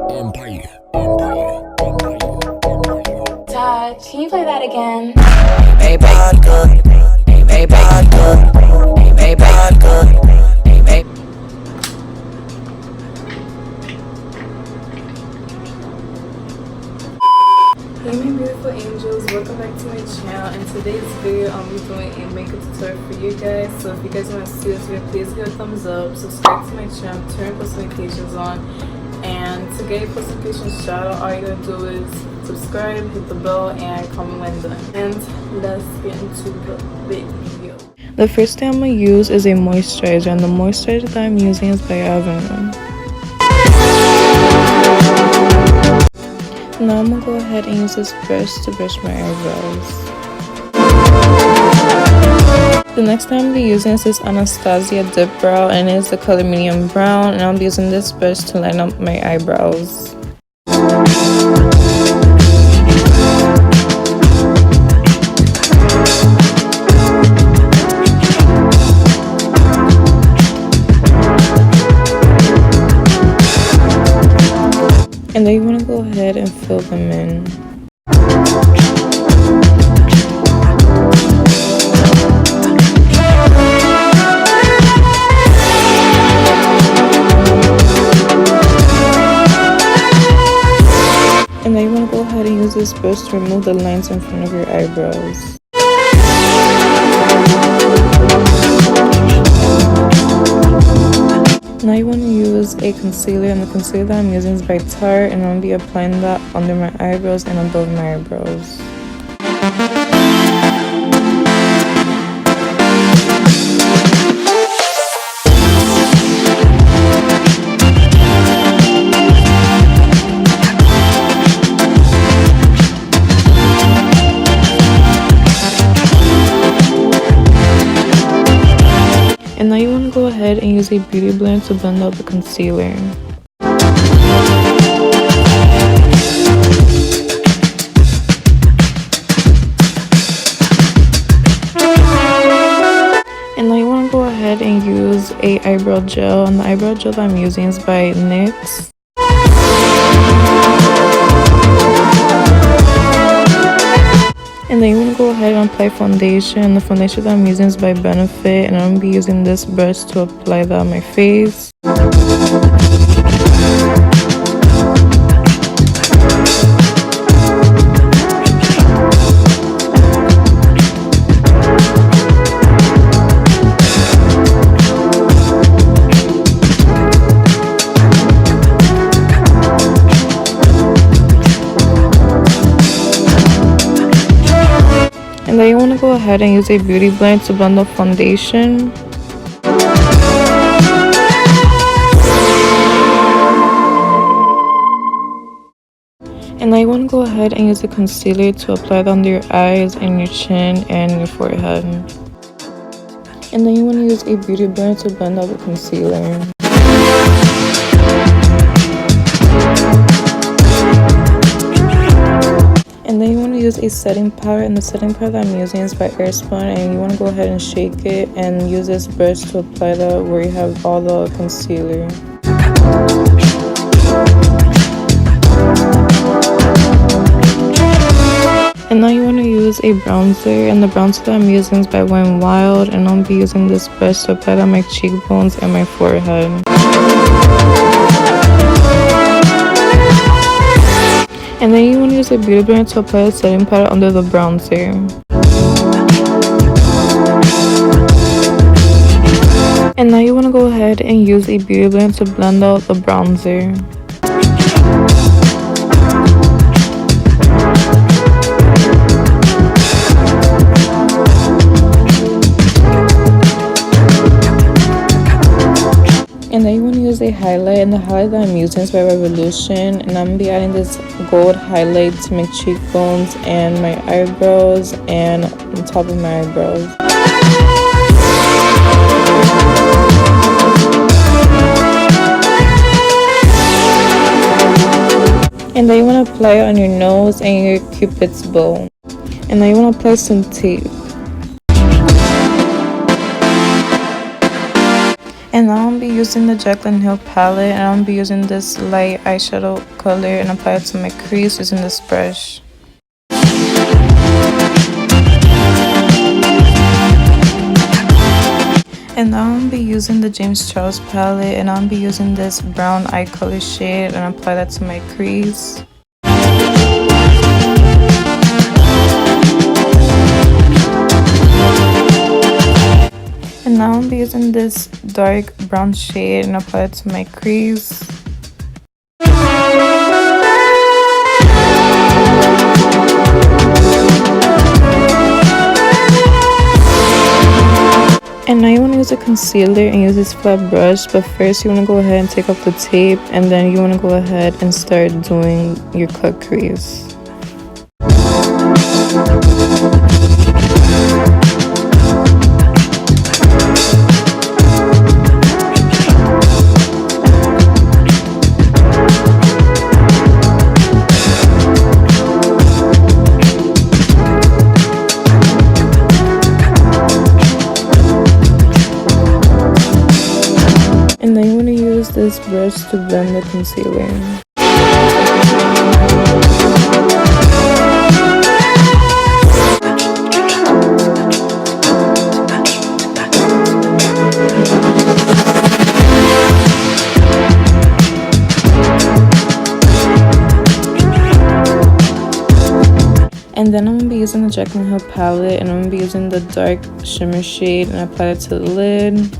Todd, can you play that again? Hey my beautiful angels, welcome back to my channel. In today's video I'll be doing a makeup tutorial for you guys. So if you guys want to see this video, please give a thumbs up, subscribe to my channel, turn post notifications on, and to get your post notifications shout out, all you gotta do is subscribe, hit the bell, and comment when done. And let's get into the video. The first thing I'm gonna use is a moisturizer, and the moisturizer that I'm using is by Avenue. Now I'm gonna go ahead and use this brush to brush my eyebrows. The next thing I'm gonna be using is this Anastasia Dip Brow, and it's the color medium brown, and I'll be using this brush to line up my eyebrows. And then you want to go ahead and fill them in. And then you want to go ahead and use this brush to remove the lines in front of your eyebrows. Now you want to use a concealer, and the concealer that I'm using is by Tarte, and I'm going to be applying that under my eyebrows and above my eyebrows. And now you want to go ahead and use a beauty blender to blend out the concealer. And now you want to go ahead and use a eyebrow gel, and the eyebrow gel that I'm using is by NYX. And then you want to go ahead and apply foundation. The foundation that I'm using is by Benefit, and I'm going to be using this brush to apply that on my face. And then you want to go ahead and use a beauty blender to blend the foundation. And now you want to go ahead and use a concealer to apply it under your eyes and your chin and your forehead. And then you want to use a beauty blender to blend out the concealer. And then you want to use a setting powder, and the setting powder that I'm using is by Airspun, and you want to go ahead and shake it and use this brush to apply that where you have all the concealer. And now you want to use a bronzer, and the bronzer that I'm using is by Wet n Wild, and I'll be using this brush to apply that on my cheekbones and my forehead. And then you want to use a beauty blender to apply the setting powder under the bronzer. And now you want to go ahead and use a beauty blender to blend out the bronzer. And then you want to use a highlight, and the highlight that I'm using is by Revolution, and I'm going to be adding this gold highlight to my cheekbones and my eyebrows and on top of my eyebrows. And then you want to apply it on your nose and your cupid's bow. And then you want to apply some tape. And now I'm gonna be using the Jaclyn Hill palette, and I'm gonna be using this light eyeshadow color and apply it to my crease using this brush. And now I'm gonna be using the James Charles palette, and I'm gonna be using this brown eye color shade and apply that to my crease. And now I'm gonna be using this dark brown shade and apply it to my crease. And now you want to use a concealer and use this flat brush, but first you want to go ahead and take off the tape, and then you want to go ahead and start doing your cut crease. And then you want to use this brush to blend the concealer. And then I'm going to be using the Jaclyn Hill palette, and I'm going to be using the dark shimmer shade and apply it to the lid.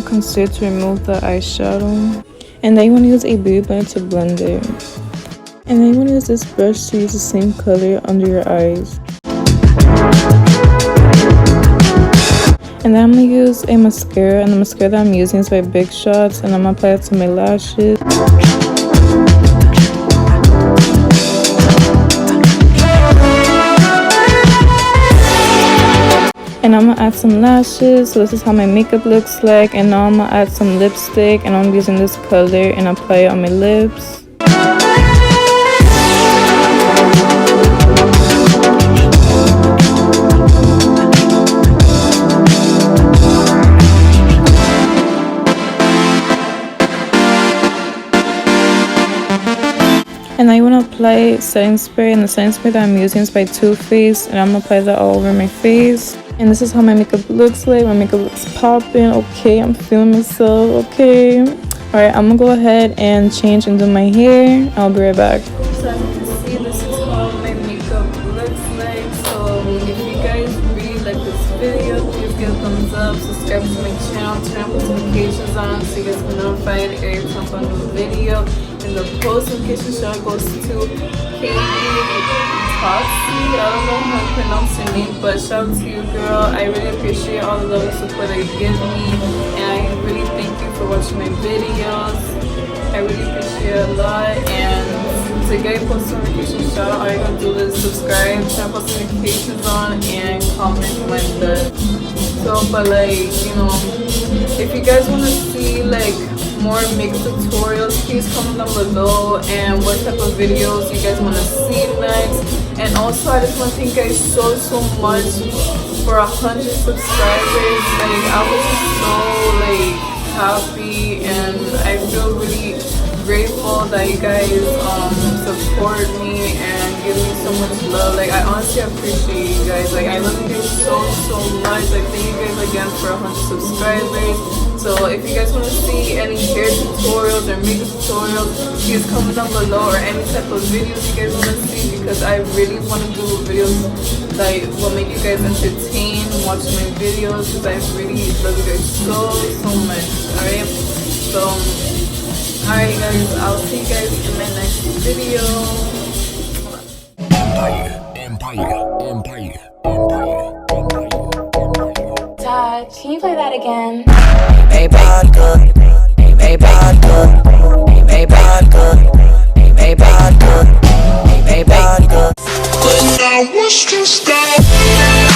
Concealer to remove the eyeshadow, and then you want to use a beauty blender to blend it, and then you want to use this brush to use the same color under your eyes. And then I'm going to use a mascara, and the mascara that I'm using is by Big Shots, and I'm going to apply it to my lashes. And I'm gonna add some lashes, so this is how my makeup looks like. And now I'm gonna add some lipstick, and I'm using this color and apply it on my lips. And now you want to apply setting spray, and the setting spray that I'm using is by Too Faced, and I'm gonna apply that all over my face. And this is how my makeup looks like. My makeup looks popping. Okay, I'm feeling myself. Okay. Alright, I'm gonna go ahead and change and do my hair. I'll be right back. So as you can see, this is how my makeup looks like. So if you guys really like this video, please give a thumbs up, subscribe to my channel, turn notifications on so you guys can notified every time I do a video. And the post notification shout goes to Katie. I don't know how to pronounce your name, but shout out to you, girl. I really appreciate all the love and support that you give me, and I really thank you for watching my videos. I really appreciate it a lot. And to get post notification shout out, all you gotta do is subscribe, turn post notifications on, and comment when done. So, but like, you know, if you guys want to see like more makeup tutorials, please comment down below, and what type of videos you guys want to see next. And also I just want to thank you guys so much for 100 subscribers. Like, I was just so like happy, and I feel really grateful that you guys support me and give me so much love. Like, I honestly appreciate you guys. Like, I love you guys so much. Like, thank you guys again for 100 subscribers. So if you guys want to see any hair tutorials or makeup tutorials, please comment down below, or any type of videos you guys want to see, because I really want to do videos that will make you guys entertain watching my videos, because I really love you guys so much. Alright, so alright guys, I'll see you guys in my next video. Empire. Todd, can you play that again? Hey, baby, good. Hey, baby, good. Hey, baby. Let's go.